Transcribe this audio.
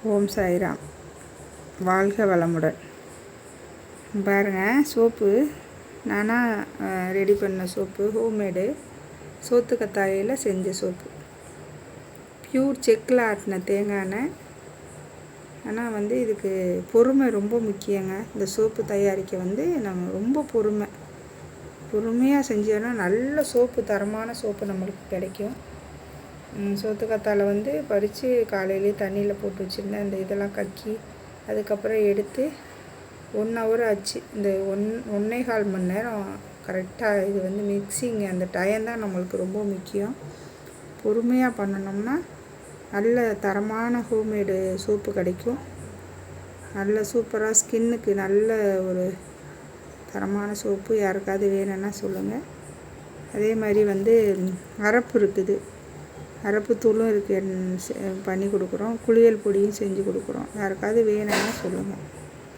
ஓம் சாய்ராம். வாழ்க வளமுடன். பாருங்கள், சோப்பு நானாக ரெடி பண்ண சோப்பு, ஹோம்மேடு சோத்துக்கத்தாழையில் செஞ்ச சோப்பு, பியூர் செக்கில் ஆட்டின தேங்காய் எண்ணெய். ஆனால் இதுக்கு பொறுமை ரொம்ப முக்கியங்க. இந்த சோப்பு தயாரிக்க நம்ம ரொம்ப பொறுமையாக செஞ்சோன்னா நல்ல சோப்பு, தரமான சோப்பு நம்மளுக்கு கிடைக்கும். சோத்துக்கத்தாழை பறித்து காலையிலே தண்ணியில் போட்டு வச்சுருந்தேன். இந்த இதெல்லாம் கக்கி அதுக்கப்புறம் எடுத்து 1 ஹவர் ஆச்சு. இந்த 1.25 மணி நேரம் கரெக்டாக. இது மிக்சிங், அந்த டயம்தான் நம்மளுக்கு ரொம்ப முக்கியம். பொறுமையாக பண்ணினோம்னா நல்ல தரமான ஹோம்மேடு சோப்பு கிடைக்கும். நல்ல சூப்பராக ஸ்கின்னுக்கு நல்ல ஒரு தரமான சோப்பு. யாருக்காவது வேணும்னா சொல்லுங்கள். அதே மாதிரி அரப்பு இருக்குது, அரப்பு தூளும் இருக்குது, பண்ணி கொடுக்குறோம். குளியல் பொடியும் செஞ்சு கொடுக்குறோம். யாருக்காவது வேணும்னா சொல்லுங்கள்.